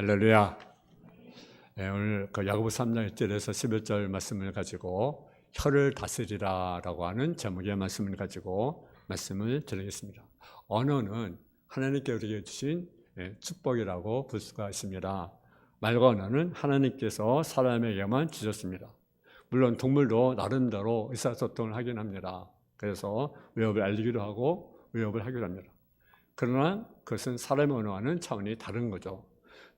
할렐루야. 오늘 야고보 3장 1절에서 11절 말씀을 가지고 혀를 다스리라라고 하는 제목의 말씀을 가지고 말씀을 드리겠습니다. 언어는 하나님께 우리에게 주신 축복이라고 볼 수가 있습니다. 말과 언어는 하나님께서 사람에게만 주셨습니다. 물론 동물도 나름대로 의사소통을 하긴 합니다. 그래서 위협을 알리기도 하고 위협을 하기도 합니다. 그러나 그것은 사람의 언어와는 차원이 다른 거죠.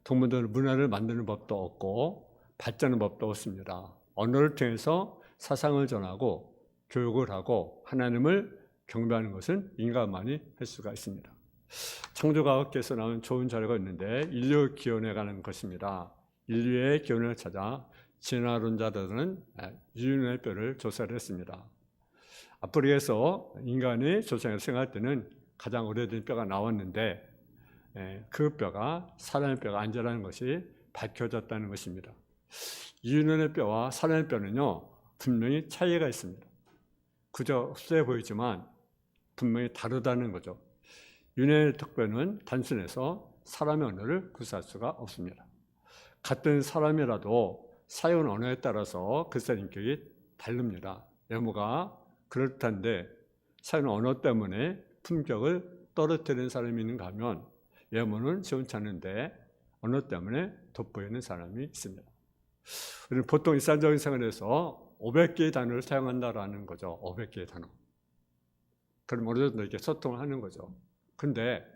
동물들은 문화를 만드는 법도 없고 발전하는 법도 없습니다. 언어를 통해서 사상을 전하고 교육을 하고 하나님을 경배하는 것은 인간만이 할 수가 있습니다. 창조과학계에서 나온 좋은 자료가 있는데 인류 기원에 관한 것입니다. 인류의 기원을 찾아 진화론자들은 유인의 뼈를 조사를 했습니다. 아프리카에서 인간이 조상에서 생활할 때는 가장 오래된 뼈가 나왔는데 그 뼈가 사람의 뼈가 아니라는 것이 밝혀졌다는 것입니다. 유인원의 뼈와 사람의 뼈는요 분명히 차이가 있습니다. 그저 흡사해 보이지만 분명히 다르다는 거죠. 유인원의 턱뼈는 단순해서 사람의 언어를 구사할 수가 없습니다. 같은 사람이라도 사용 언어에 따라서 그 사람 인격이 다릅니다. 외모가 그렇단데 사용 언어 때문에 품격을 떨어뜨리는 사람이 있는가 하면 외모는 시원찮은데 언어 때문에 돋보이는 사람이 있습니다. 우리는 보통 일상적인 생활에서 500개의 단어를 사용한다라는 거죠. 500개의 단어. 그럼 어느 정도 이렇게 소통을 하는 거죠. 근데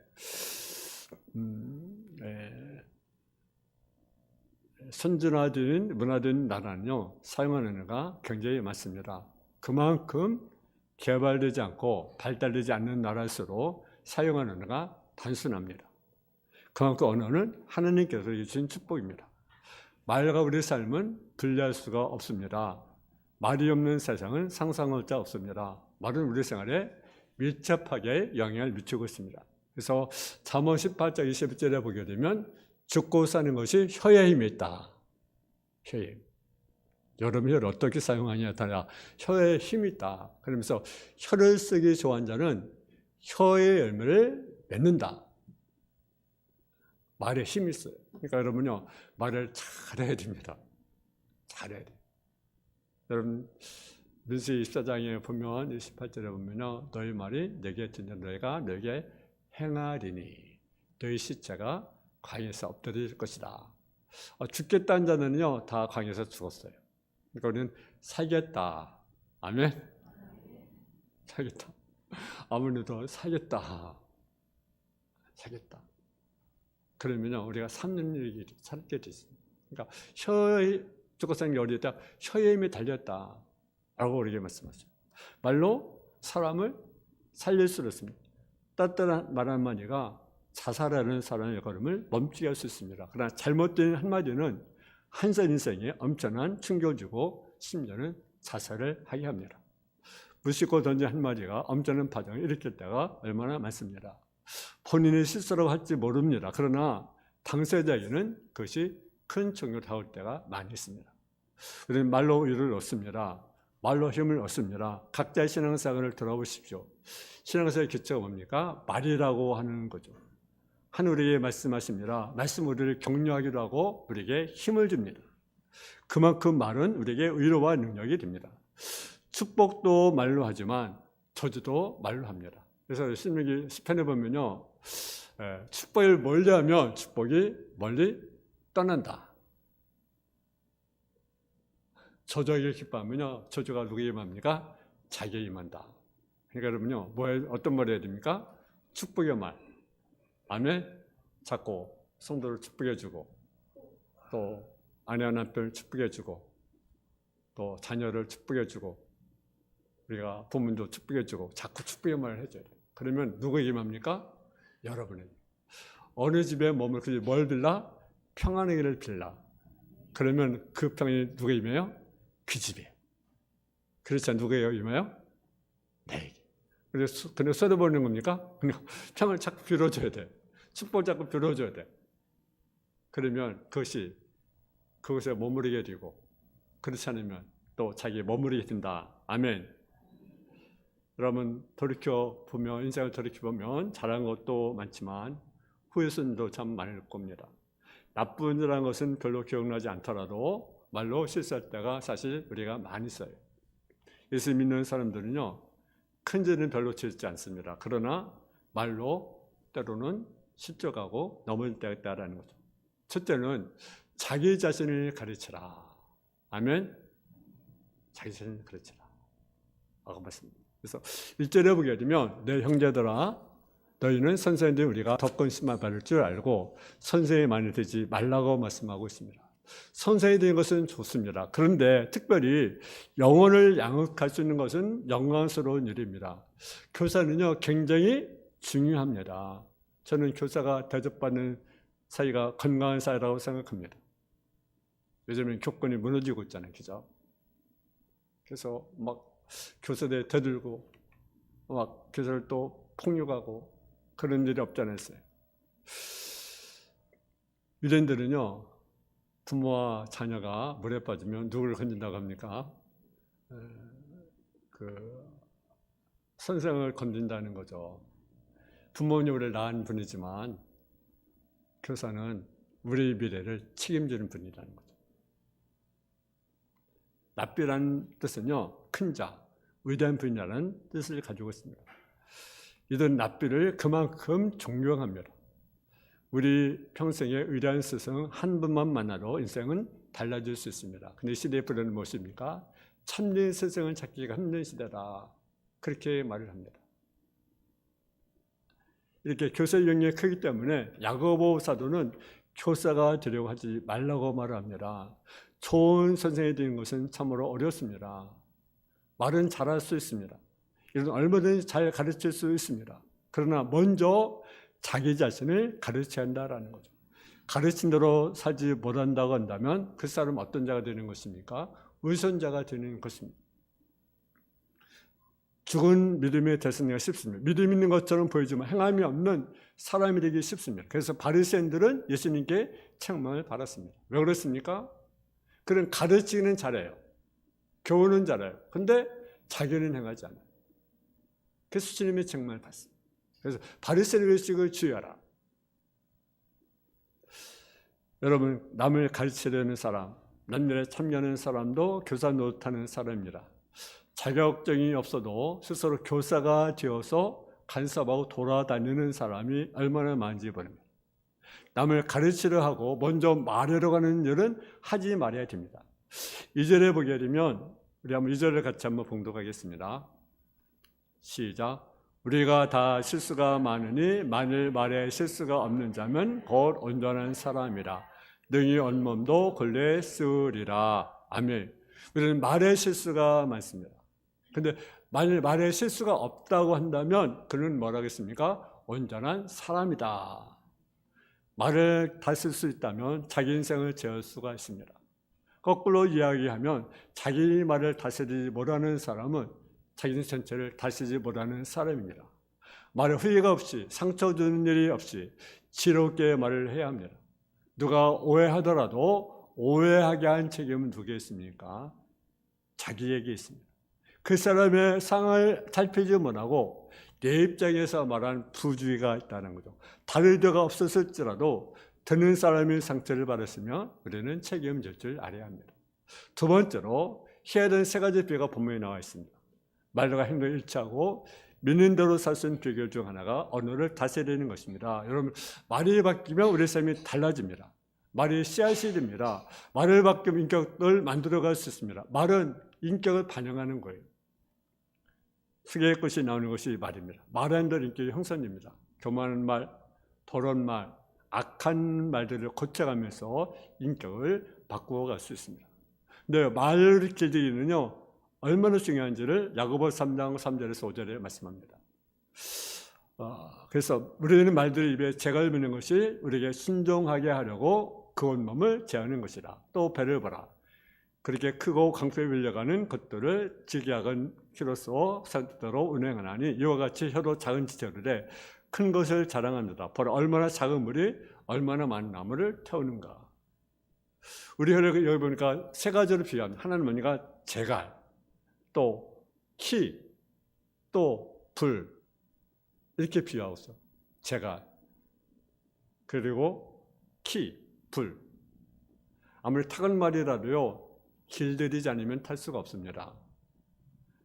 선진화된 문화된 나라는요 사용하는 언어가 굉장히 많습니다. 그만큼 개발되지 않고 발달되지 않는 나라일수록 사용하는 언어가 단순합니다. 그만큼 언어는 하나님께서 주신 축복입니다. 말과 우리 삶은 분리할 수가 없습니다. 말이 없는 세상은 상상할 자 없습니다. 말은 우리 생활에 밀접하게 영향을 미치고 있습니다. 그래서 잠언 18장 21절에 보게 되면 죽고 사는 것이 혀에 힘이 있다. 혀에 힘. 여러분 혀를 어떻게 사용하냐에 따라 혀에 힘이 있다. 그러면서 혀를 쓰기 좋아하는 자는 혀의 열매를 맺는다. 말에 힘이 있어요. 그러니까 여러분요 말을 잘해야 됩니다. 잘해야 돼요. 여러분 민수기 24장에 보면 28절에 보면요 너희 말이 내게 듣는 너희가 너에게 행하리니 너희 시체가 광야에서 엎드릴 것이다. 죽겠다는 자는요 다 광야에서 죽었어요. 그러니까 우리는 살겠다. 아멘. 살겠다. 아무래도 살겠다. 살겠다. 그러면요 우리가 삶는 일이 살게 되습니다. 그러니까 혀의 죽어서 어릴 때 혀의 힘이 달렸다 라고 우리에게 말씀하죠. 말로 사람을 살릴 수 있습니다. 따뜻한 말 한마디가 자살하는 사람의 걸음을 멈추게 할 수 있습니다. 그러나 잘못된 한마디는 한 사람 인생에 엄청난 충격을 주고 심지어는 자살을 하게 합니다. 무심코 던진 한마디가 엄청난 파장을 일으킬 때가 얼마나 많습니다. 본인이 실수라고 할지 모릅니다. 그러나 당사자에게는 그것이 큰 충격을 다올 때가 많이 있습니다. 우리는 말로 위로를 얻습니다. 말로 힘을 얻습니다. 각자의 신앙생활을 돌아보십시오. 신앙생활의 기초가 뭡니까? 말이라고 하는 거죠. 하늘에게 말씀하십니다. 말씀 우리를 격려하기도 하고 우리에게 힘을 줍니다. 그만큼 말은 우리에게 위로와 능력이 됩니다. 축복도 말로 하지만 저주도 말로 합니다. 그래서 신명기 시편에 보면요, 축복을 멀리하면 축복이 멀리 떠난다. 저주하기를 기뻐하면요, 저주가 누구에게 임합니까? 자기에게 임한다. 그러니까 여러분요, 어떤 말 해야 됩니까? 축복의 말. 아멘. 자꾸 성도를 축복해주고, 또 아내와 남편을 축복해주고, 또 자녀를 축복해주고, 우리가 부모님도 축복해주고 자꾸 축복의 말을 해줘야 돼요. 그러면 누구에게 임합니까? 여러분에게. 어느 집에 머물고 뭘 빌라? 평안의 길을 빌라. 그러면 그 평안이 누구에게 임해요? 그 집에. 그렇지 않아 누구에게 임해요? 내게. 그래서 그냥 쏟아버리는 겁니까? 그냥 평안을 자꾸 빌어줘야 돼. 축복을 자꾸 빌어줘야 돼. 그러면 그것이 그곳에 머무르게 되고 그렇지 않으면 또 자기에 머무르게 된다. 아멘. 여러분 돌이켜보면 인생을 돌이켜보면 잘한 것도 많지만 후회스러움도 참 많을 겁니다. 나쁜 일이라는 것은 별로 기억나지 않더라도 말로 실수할 때가 사실 우리가 많이 있어요. 예수 믿는 사람들은요, 큰 죄는 별로 짓지 않습니다. 그러나 말로 때로는 실족하고 넘어질 때가 있다라는 거죠. 첫째는 자기 자신을 가르치라. 아멘. 자기 자신을 가르치라. 라고 말씀입니다. 그래서 1절에 보게 되면 내 형제들아 너희는 선생님들 우리가 덕권 심만 받을 줄 알고 선생이 많이 되지 말라고 말씀하고 있습니다. 선생이 되는 것은 좋습니다. 그런데 특별히 영혼을 양육할 수 있는 것은 영광스러운 일입니다. 교사는요 굉장히 중요합니다. 저는 교사가 대접받는 사이가 건강한 사이라고 생각합니다. 요즘엔 교권이 무너지고 있잖아요. 그죠? 그래서 막 교사들 대들고 막 교사를 또 폭력하고 그런 일이 없지 않았어요. 유대인들은요 부모와 자녀가 물에 빠지면 누구를 건진다고 합니까? 선생을 건진다는 거죠. 부모님 우리를 낳은 분이지만 교사는 우리 미래를 책임지는 분이라는 거죠. 랍비라는 뜻은요 큰 자, 위대한 분이라는 뜻을 가지고 있습니다. 이들은 랍비를 그만큼 존경합니다. 우리 평생에 위대한 스승 한 분만 만나도 인생은 달라질 수 있습니다. 근데 시대의 불행은 무엇입니까? 참된 스승을 찾기가 힘든 시대다. 그렇게 말을 합니다. 이렇게 교사의 영역이 크기 때문에 야고보 사도는 교사가 되려고 하지 말라고 말을 합니다. 좋은 선생이 되는 것은 참으로 어렵습니다. 말은 잘할 수 있습니다. 이런 얼마든지 잘 가르칠 수 있습니다. 그러나 먼저 자기 자신을 가르쳐야 한다는 거죠. 가르친 대로 살지 못한다고 한다면 그 사람은 어떤 자가 되는 것입니까? 위선자가 되는 것입니다. 죽은 믿음의 대선이가 쉽습니다. 믿음 있는 것처럼 보이지만 행함이 없는 사람이 되기 쉽습니다. 그래서 바리새인들은 예수님께 책망을 받았습니다. 왜 그렇습니까? 그는 가르치기는 잘해요. 교훈은 잘해요. 근데 자기는 행하지 않아요. 그래서 주님의 책망을 받습니다. 그래서 바리새인 의식을 주의하라. 여러분 남을 가르치려는 사람, 남일에 참여하는 사람도 교사 노릇하는 사람입니다. 자격증이 없어도 스스로 교사가 되어서 간섭하고 돌아다니는 사람이 얼마나 많은지 모릅니다. 남을 가르치려 하고 먼저 말하려고 하는 일은 하지 말아야 됩니다. 2절에 보게 되면 우리 한번 2절을 같이 한번 봉독하겠습니다. 시작. 우리가 다 실수가 많으니 만일 말에 실수가 없는 자면 곧 온전한 사람이라 능히 온몸도 권리에 쓰으리라. 아멘. 우리는 말에 실수가 많습니다. 근데 만일 말에 실수가 없다고 한다면 그는 뭐라고 했습니까? 온전한 사람이다. 말을 다 쓸 수 있다면 자기 인생을 재울 수가 있습니다. 거꾸로 이야기하면 자기 말을 다스리지 못하는 사람은 자기 인생 전체를 다스리지 못하는 사람입니다. 말에 후회가 없이 상처 주는 일이 없이 지혜롭게 말을 해야 합니다. 누가 오해하더라도 오해하게 한 책임은 누구에 있습니까? 자기에게 있습니다. 그 사람의 상을 살피지 못하고 내 입장에서 말한 부주의가 있다는 거죠. 다를 데가 없었을지라도 듣는 사람이 상처를 받았으면 우리는 책임질 줄 알아야 합니다. 두 번째로 해야 되는 세 가지 비가 본문에 나와 있습니다. 말과 행동이 일치하고 믿는 대로 살 수 있는 비결 중 하나가 언어를 다스리는 것입니다. 여러분 말이 바뀌면 우리 삶이 달라집니다. 말이 씨앗이 됩니다. 말을 바뀌면 인격을 만들어갈 수 있습니다. 말은 인격을 반영하는 거예요. 수계의 것이 나오는 것이 말입니다. 말하는 대로 인격이 형성됩니다. 교만한 말, 더러운 말, 악한 말들을 고쳐가면서 인격을 바꾸어 갈 수 있습니다. 근데 말 길이는요 얼마나 중요한지를 야고보 3장 3절에서 5절에 말씀합니다. 그래서 우리는 말들 입에 재갈 미는 것이 우리에게 순종하게 하려고 그 온몸을 제하는 것이라. 또 배를 보라. 그렇게 크고 강표에 밀려가는 것들을 지기약은 혀로서 상대로 운행하나니 이와 같이 혀로 작은 지체를 큰 것을 자랑하느라. 보라 얼마나 작은 물이 얼마나 많은 나무를 태우는가. 우리 혀를 여기 보니까 세 가지로 비유합니다. 하나는 뭐니까 재갈, 또 키, 또 불 이렇게 비유하고 있어요. 재갈 그리고 키, 불. 아무리 탁은 말이라도요, 길들이지 않으면 탈 수가 없습니다.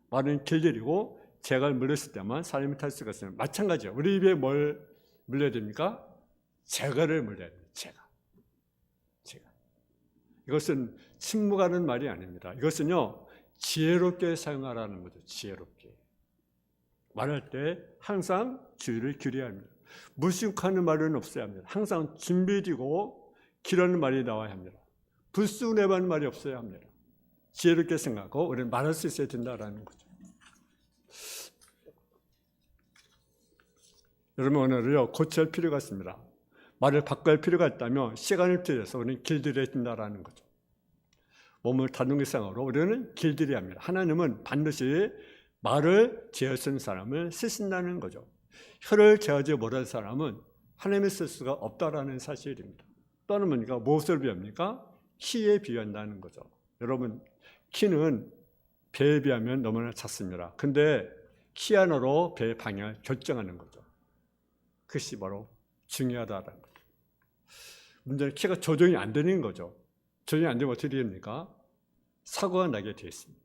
말은 길들이고 재가 물렸을 때만 사람이 탈 수가 있어요. 마찬가지예요. 우리 입에 뭘 물려야 됩니까? 재가를 물려야 돼요. 재가. 이것은 침묵하는 말이 아닙니다. 이것은요, 지혜롭게 사용하라는 거죠. 지혜롭게. 말할 때 항상 주의를 기울여야 합니다. 무식하는 말은 없어야 합니다. 항상 준비되고 기라는 말이 나와야 합니다. 불순해하는 말이 없어야 합니다. 지혜롭게 생각하고 우리는 말할 수 있어야 된다라는 거죠. 여러분, 오늘은요, 고칠 필요가 있습니다. 말을 바꿀 필요가 있다면 시간을 들여서 우리는 길들여야 된다라는 거죠. 몸을 다루는 상으로 우리는 길들여야 합니다. 하나님은 반드시 말을 제어쓰는 사람을 쓰신다는 거죠. 혀를 제어하지 못한 사람은 하나님을 쓸 수가 없다라는 사실입니다. 또는 뭡니까? 무엇을 비합니까? 키에 비한다는 거죠. 여러분, 키는 배에 비하면 너무나 작습니다. 근데 키 하나로 배의 방향을 결정하는 거죠. 그것이 바로 중요하다는 거죠. 문제는 키가 조정이 안 되는 거죠. 조정이 안 되면 어떻게 됩니까? 사고가 나게 되어 있습니다.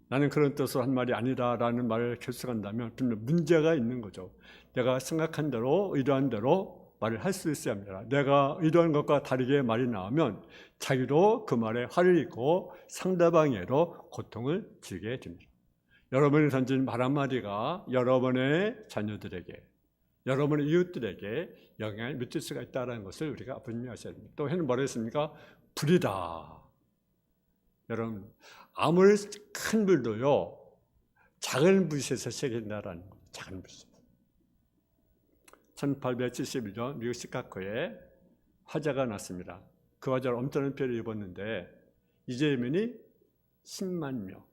나는 그런 뜻으로 한 말이 아니다라는 말을 결석한다면 문제가 있는 거죠. 내가 생각한 대로, 의도한 대로 말을 할 수 있어야 합니다. 내가 의도한 것과 다르게 말이 나오면 자기도 그 말에 화를 입고 상대방에도 고통을 주게 됩니다. 여러분이 던진 말 한마디가 여러분의 자녀들에게, 여러분의 이웃들에게 영향을 미칠 수가 있다는 것을 우리가 분명하셔야 됩니다. 또 해는 뭐라 했습니까? 불이다. 여러분, 아무리 큰 불도요, 작은 불씨에서 시작된다라는 거예요. 작은 불씨. 1871년 미국 시카고에 화재가 났습니다. 그 화재로 엄청난 피해를 입었는데 이재민이 10만 명,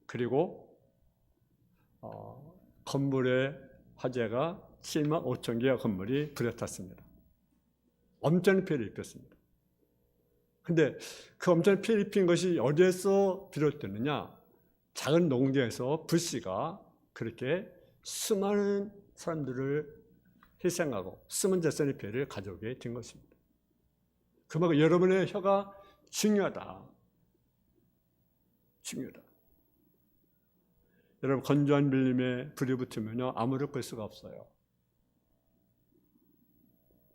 그리고 건물의 화재가 7만 5천 개의 건물이 불에 탔습니다. 엄청난 피해를 입혔습니다. 근데 그 엄청난 피해를 입힌 것이 어디에서 비롯되느냐? 작은 농장에서 불씨가 그렇게 수많은 사람들을 희생하고 수많은 재산의 피해를 가져오게 된 것입니다. 그만큼 여러분의 혀가 중요하다. 중요하다. 여러분, 건조한 밀림에 불이 붙으면요, 아무를 끌 수가 없어요.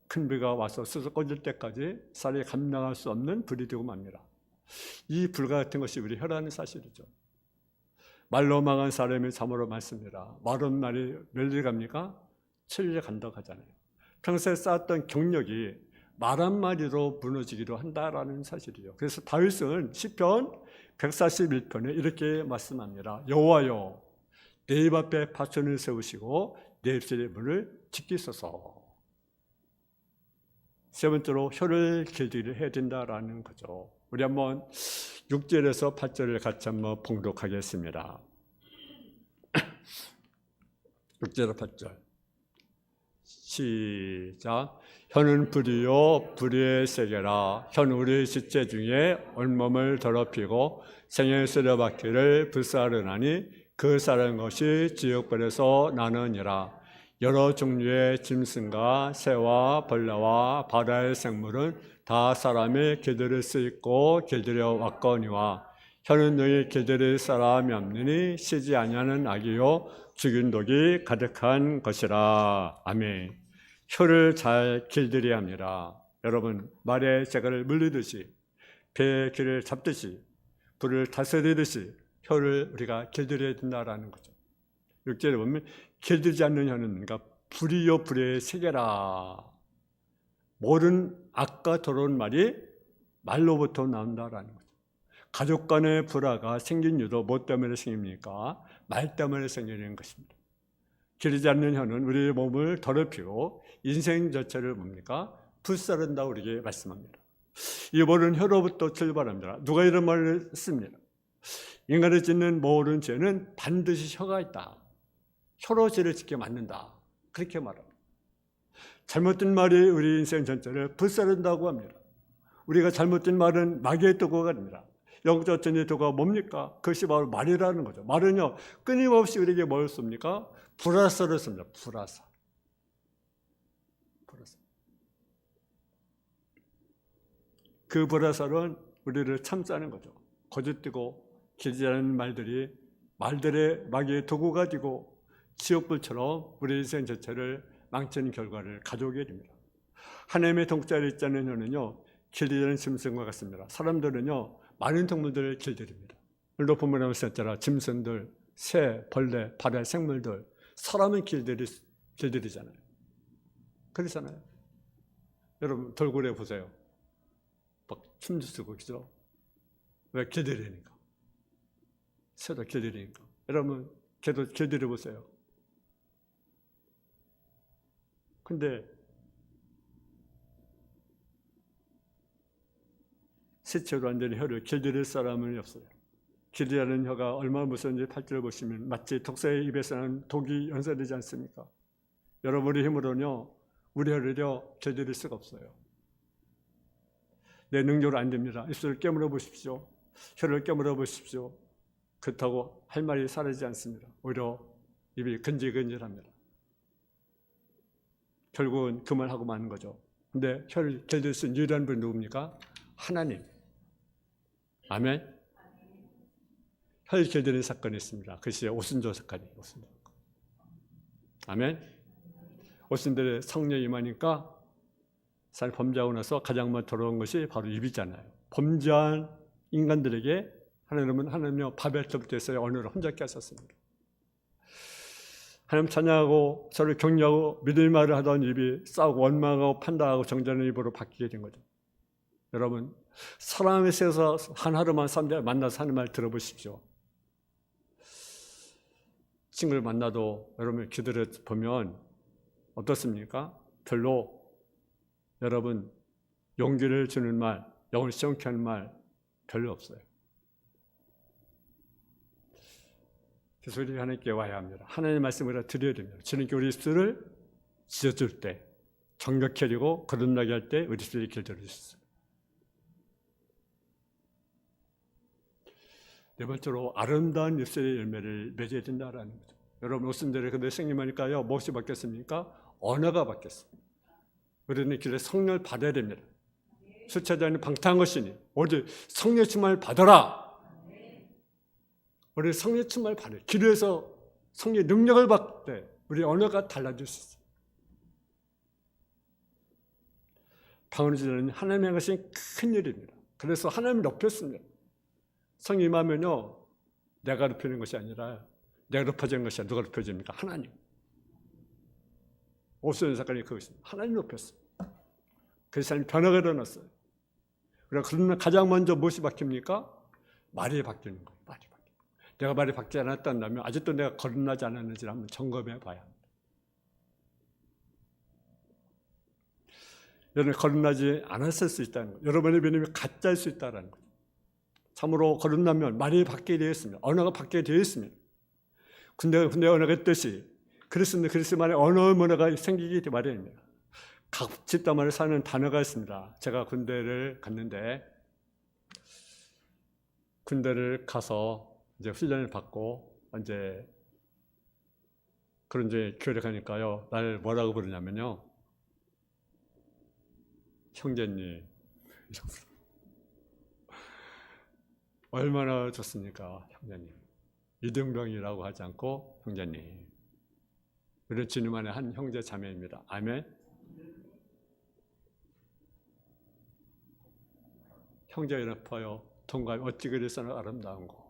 큰 비가 와서 스스로 꺼질 때까지 사람이 감당할 수 없는 불이 되고 맙니다. 이 불과 같은 것이 우리 혀라는 사실이죠. 말로 망한 사람이 참으로 많습니다. 말은 말이 몇 갑니까? 7일 간다고 하잖아요. 평소에 쌓았던 경력이 말 한마디로 무너지기도 한다라는 사실이죠. 그래서 다윗은 시편 141편에 이렇게 말씀합니다. 여호와여, 내 입 앞에 파천을 세우시고 내 입술의 문을 지키소서. 세 번째로 혀를 길들이게 해야 된다라는 거죠. 우리 한번 6절에서 8절을 같이 한번 봉독하겠습니다. 6절에서 8절 시작. 혀는 불이요 불의의 세계라. 혀는 우리 지체 중에 온몸을 더럽히고 생에 쓰려받기를 불사르나니 그 사는 것이 지옥불에서 나느니라. 여러 종류의 짐승과 새와 벌레와 바다의 생물은 다 사람이 길들일 수 있고 길들여 왔거니와 혀는 너희 길들일 사람이 없느니 쉬지 아니하는 악이요 죽인 독이 가득한 것이라. 아멘. 혀를 잘 길들여야 합니다. 여러분, 말에 재갈을 물리듯이 배의 길을 잡듯이 불을 다스리듯이 혀를 우리가 길들여야 된다라는 거죠. 6절에 보면 길들이지 않는 혀는 그러니까 불이요 불의 세계라. 모든 악과 더러운 말이 말로부터 나온다라는 거죠. 가족 간의 불화가 생긴 이유도 뭐 때문에 생깁니까? 말 때문에 생기는 것입니다. 길이지 않는 혀는 우리의 몸을 더럽히고 인생 자체를 뭡니까? 불사른다고 우리에게 말씀합니다. 이 모든 혀로부터 출발합니다. 누가 이런 말을 씁니다. 인간을 짓는 모든 죄는 반드시 혀가 있다. 혀로 죄를 짓게 만든다. 그렇게 말합니다. 잘못된 말이 우리 인생 전체를 불사른다고 합니다. 우리가 잘못된 말은 마귀의 도구가 됩니다. 영적 전의 도구가 뭡니까? 그것이 바로 말이라는 거죠. 말은요, 끊임없이 우리에게 뭘 씁니까? 불화살을 씁니다. 불화살. 보라살. 그 보라살은 우리를 참사하는 거죠. 거짓되고 길지 않은 말들의 마귀의 도구가 되고 지옥불처럼 우리 인생 자체를 망치는 결과를 가져오게 됩니다. 하나님의 통짜리 있지 않은 혀는요, 길들이는 짐승과 같습니다. 사람들은요, 많은 동물들을 길들입니다. 오늘도 본문에 말씀했잖아. 짐승들, 새, 벌레, 바다 생물들, 사람은 길들이잖아요. 그렇잖아요. 여러분 돌고래 보세요. 막 춤도 추고 그죠? 왜? 길들이니까. 새도 길들이니까. 여러분 개도 길들여 보세요. 근데 새처럼 완전히 혀를 길들일 사람은 없어요. 길이라는 혀가 얼마나 무서운지 8절을 보시면 마치 독사의 입에서 나는 독이 연사되지 않습니까? 여러분의 힘으로는요, 우리 혀를요 길들일 수가 없어요. 내 능력으로 안 됩니다. 입술을 깨물어 보십시오. 혀를 깨물어 보십시오. 그렇다고 할 말이 사라지지 않습니다. 오히려 입이 근질근질합니다. 결국은 그 말하고 마는 거죠. 근데 혀를 길들일 수 있는 유일한 분이 누굽니까? 하나님. 아멘. 혀를 길들이는 사건이 있습니다. 그것이 오순절 사건이에요. 오순절. 아멘. 오순절에 성령이 임하니까 사람이 범죄하고 나서 가장 먼저 돌아온 것이 바로 입이잖아요. 범죄한 인간들에게 하나님은 바벨탑부터 해서 언어를 혼잡게 하셨습니다. 하나님 찬양하고 서로 격려하고 믿음의 말을 하던 입이 싸우고 원망하고 판단하고 정죄하는 입으로 바뀌게 된 거죠. 여러분, 사람의 세서 한 하루만 사람들 만나서 하는 말 들어보십시오. 친구를 만나도 여러분 기도를 보면 어떻습니까? 별로 여러분 용기를 주는 말, 영을 시원케 하는 말 별로 없어요. 그래서 우리 하나님께 와야 합니다. 하나님의 말씀을 드려야 됩니다. 주님께 우리 입술을 지어줄 때, 정력해 드리고 거듭나게 할 때 우리 입술이 길들여질 수 있어요. 네 번째로 아름다운 입술의 열매를 맺어야 된다라는 거죠. 여러분 오순절에 그대 생님하니까요, 무엇이 바뀌었습니까? 언어가 바뀌었습니다. 우리는 길에 성령을 받아야 됩니다. 수차자는 방탕한 것이니 오직 성령 충만을 받아라. 우리 성령 충만을 받아요. 길에서 성령의 능력을 받을 때 우리 언어가 달라질 수 있어요. 방언을 지르는 하나님의 행하신 큰 일입니다. 그래서 하나님을 높였습니다. 성령 임하면요, 내가 높이는 것이 아니라 내가 높아지는 것이 아니라 누가 높여집니까? 하나님. 오순절 사건이 그것입니다. 하나님 높였어요. 그 사람이 변화가 일어났어요. 그러나 가장 먼저 무엇이 바뀝니까? 말이 바뀌는 거예요. 말이 바뀌는 거예요. 내가 말이 바뀌지 않았다면 아직도 내가 거듭나지 않았는지를 한번 점검해 봐야 합니다. 여러분 거듭나지 않았을 수 있다는 거예요. 여러분의 믿음이 가짜일 수 있다는 거예요. 참으로 거듭나면 말이 바뀌게 되어 있습니다. 언어가 바뀌게 되어 있습니다. 군대 언어가 있듯이 그리스도만의 언어 문화가 생기기 마련입니다. 각 집단만을 사는 단어가 있습니다. 제가 군대를 갔는데 군대를 가서 이제 훈련을 받고 이제 그런 이제 교회를 가니까요, 날 뭐라고 부르냐면요, 형제님. 얼마나 좋습니까, 형제님. 이등병이라고 하지 않고 형제님. 우리 주님 안에 한 형제 자매입니다. 아멘. 형제가 높아요. 동감이 어찌 그리서는 아름다운 거.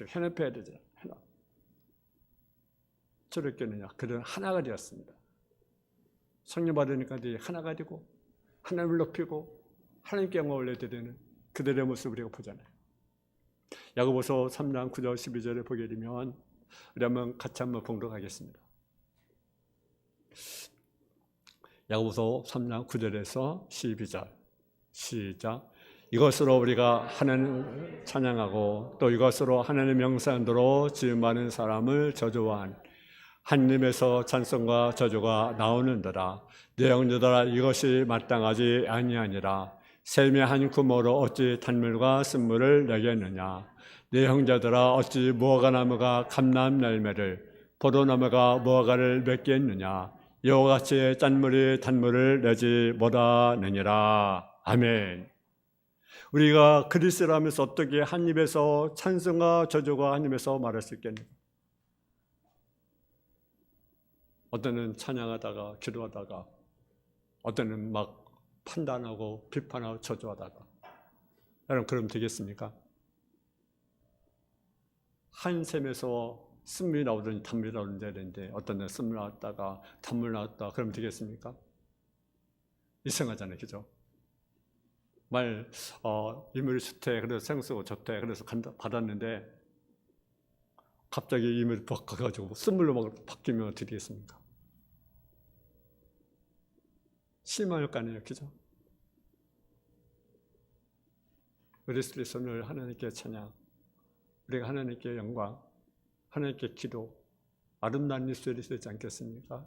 현업해야 되잖아요. 현업. 저렇게는요, 그들은 하나가 되었습니다. 성령 받으니까 하나가 되고 하나님을 높이고 하나님께 영광을 올려드리는 그들의 모습을 우리가 보잖아요. 야고보서 3장 9절 12절에 보게 되면 우리 한번 같이 한번 봉독하겠습니다. 야고보서 3장 9절에서 12절 시작. 이것으로 우리가 하나님을 찬양하고 또 이것으로 하나님의 명사대로 지음 받은 사람을 저주한 하나님에서 찬송과 저주가 나오는도다. 내 형제들아, 이것이 마땅하지 아니하니라. 샘의 한 구멍으로 어찌 단물과 쓴물을 내겠느냐. 내 형제들아, 어찌 무화과 나무가 감람 열매를, 포도나무가 무화과를 맺겠느냐. 여호와 같이 짠물이 단물을 내지 못하느니라. 아멘. 우리가 그리스도를 하면서 어떻게 한 입에서 찬송과 저주가 한 입에서 말할 수 있겠는가? 어떤 찬양하다가 기도하다가 어떤 막 판단하고 비판하고 저주하다가 여러분 그럼 되겠습니까? 한 샘에서 쓴물이 나오더니 단물이 나오는 데인데 어떤 데 쓴물 나왔다가 단물 나왔다 그럼 되겠습니까? 이상하잖아요, 그죠? 이물이 좋대 그래서 생수가 좋대 그래서 받았는데 갑자기 이물이 바꿔가지고 쓴물로 막 바뀌면 어떻게 되겠습니까? 실망할 거 아니에요, 그죠? 그리스도의 손을 하나님께 찬양, 우리가 하나님께 영광, 하나님께 기도, 아름다운 입술이 되지 않겠습니까?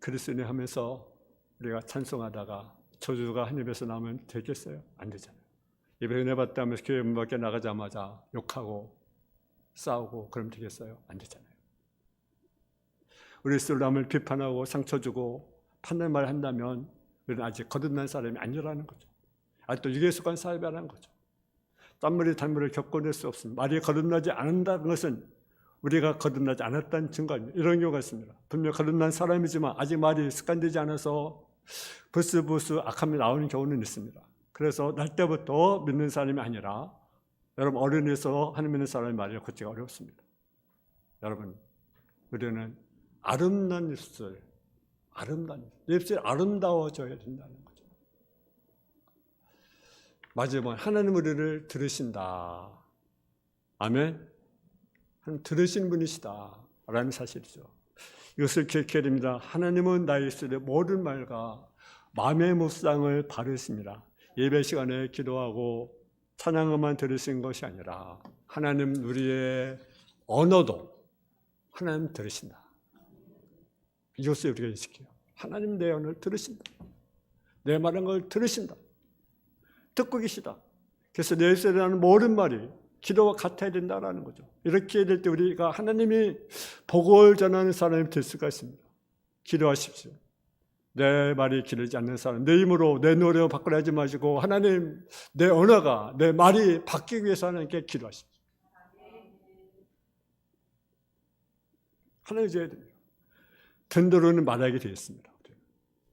그리스도를 하면서 우리가 찬송하다가 저주가 한 입에서 나오면 되겠어요? 안 되잖아요. 입에 은혜 받다 하면서 교회 문 밖에 나가자마자 욕하고 싸우고 그러면 되겠어요? 안 되잖아요. 그리스도를 남을 비판하고 상처 주고 판단 말 한다면 우리는 아직 거듭난 사람이 아니라는 거죠. 아직도 육에 속한 사람이라는 거죠. 짠물이 단물을 겪어낼 수 없습니다. 말이 거듭나지 않는다는 것은 우리가 거듭나지 않았다는 증거입니다. 이런 경우가 있습니다. 분명 거듭난 사람이지만 아직 말이 습관되지 않아서 부스부스 악함이 나오는 경우는 있습니다. 그래서 날 때부터 믿는 사람이 아니라 여러분 어른에서 하나님 믿는 사람의 말을 걷기가 어렵습니다. 여러분 우리는 아름다운 입술, 입술이 아름다워져야 된다는 거죠. 마지막으로 하나님 우리를 들으신다. 아멘. 하나님 들으신 분이시다 라는 사실이죠. 이것을 기억해야 됩니다. 하나님은 나의 입술의 모든 말과 마음의 묵상을 바르십니다. 예배 시간에 기도하고 찬양만 들으신 것이 아니라 하나님 우리의 언어도 하나님 들으신다. 이것을 우리가 인식해요. 하나님 내 언어를 들으신다. 내 말한 걸 들으신다. 듣고 계시다. 그래서 내 입술에 나는 모든 말이 기도와 같아야 된다는 거죠. 이렇게 될 때 우리가 하나님이 복을 전하는 사람이 될 수가 있습니다. 기도하십시오. 내 말이 기르지 않는 사람, 내 힘으로 내 노래로 바꾸려 하지 마시고 하나님 내 언어가 내 말이 바뀌기 위해서 하나님께 기도하십시오. 하나님 줘야 됩니다. 든든히 말하게 되었습니다.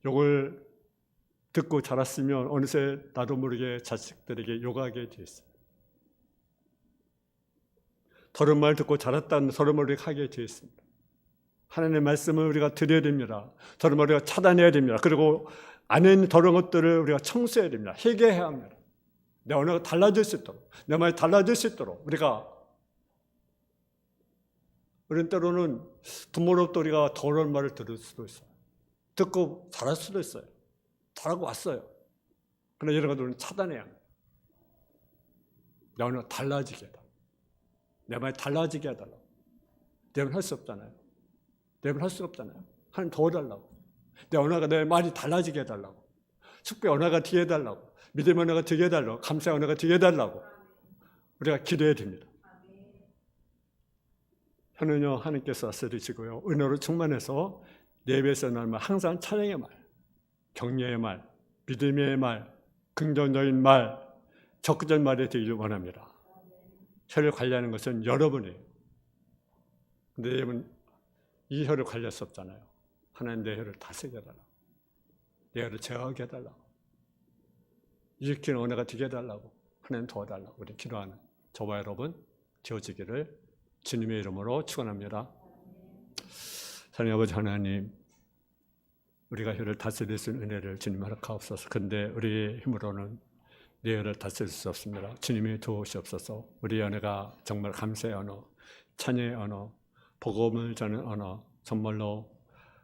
이걸 듣고 자랐으면 어느새 나도 모르게 자식들에게 욕하게 되었어요. 더러운 말 듣고 자랐다는 더러운 말을 하게 되었습니다. 하나님의 말씀을 우리가 드려야 됩니다. 더러운 말을 우리가 차단해야 됩니다. 그리고 안에 있는 더러운 것들을 우리가 청소해야 됩니다. 회개해야 합니다. 내 언어가 달라질 수 있도록, 내 말이 달라질 수 있도록 우리는 때로는 부모로부터 우리가 더러운 말을 들을 수도 있어요. 듣고 자랄 수도 있어요. 자라고 왔어요. 그러나 이런 것들은 차단해야 합니다. 내 언어가 달라지게 해달라고. 내 말이 달라지게 해달라고. 내 말 할 수 없잖아요. 내 말 할 수 없잖아요. 하나님 도와달라고. 내 언어가 내 말이 달라지게 해달라고. 축복의 언어가 되게 해달라고. 믿음의 언어가 되게 해달라고. 감사의 언어가 되게 해달라고. 우리가 기도해야 됩니다. 현은요 하나님께서 다스리시고요. 은혜로 충만해서 내 입에서 나는 말 항상 찬양의 말, 격려의 말, 믿음의 말, 긍정적인 말, 적극적인 말이 되기를 원합니다. 혀를 관리하는 것은 여러분이에요. 근데 여러분 이 혀를 관리할 수 없잖아요. 하나님 내 혀를 다스리게 해달라고. 내 혀를 제어하게 해달라고. 일으키는 은혜가 되게 해달라고. 하나님 도와달라고. 우리 기도하는 저와 여러분 되어지기를 주님의 이름으로 축원합니다. 하나님 아버지 하나님, 우리가 혀를 다스릴 수 있는 은혜를 주님 허락하옵소서. 근데 우리의 힘으로는 내 혀를 다스릴 수 없습니다. 주님이 도우시옵소서. 우리의 언어가 정말 감사의 언어, 찬양의 언어, 복음을 전하는 언어, 정말로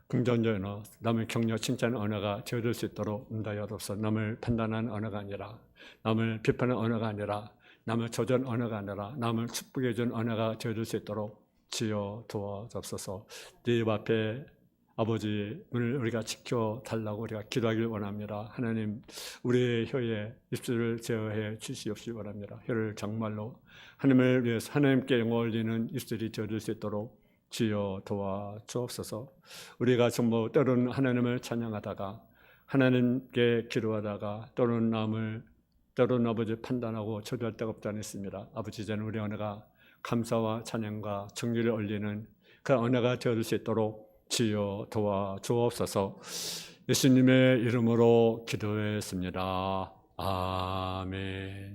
긍정적인 언어, 남을 격려 칭찬하는 언어가 되어질 수 있도록 인도하옵소서. 남을 판단하는 언어가 아니라, 남을 비판하는 언어가 아니라, 남을 조전 언어가 아니라 남을 축복해 준 언어가 되어줄 수 있도록 지어 도와주옵소서. 네 입 앞에 아버지를 우리가 지켜달라고 우리가 기도하길 원합니다. 하나님, 우리의 혀에 입술을 제어해 주시옵시기 바랍니다. 혀를 정말로 하나님을 위해서 하나님께 영광 올리는 입술이 되어질 수 있도록 주여 도와주옵소서. 우리가 정말 때로는 하나님을 찬양하다가 하나님께 기도하다가 때로는 아버지 판단하고 저주할 데가 없지 않습니다. 아버지, 저는 우리 언어가 감사와 찬양과 정리를 올리는 그 언어가 되어질 수 있도록 주여 도와주옵소서. 예수님의 이름으로 기도했습니다. 아멘.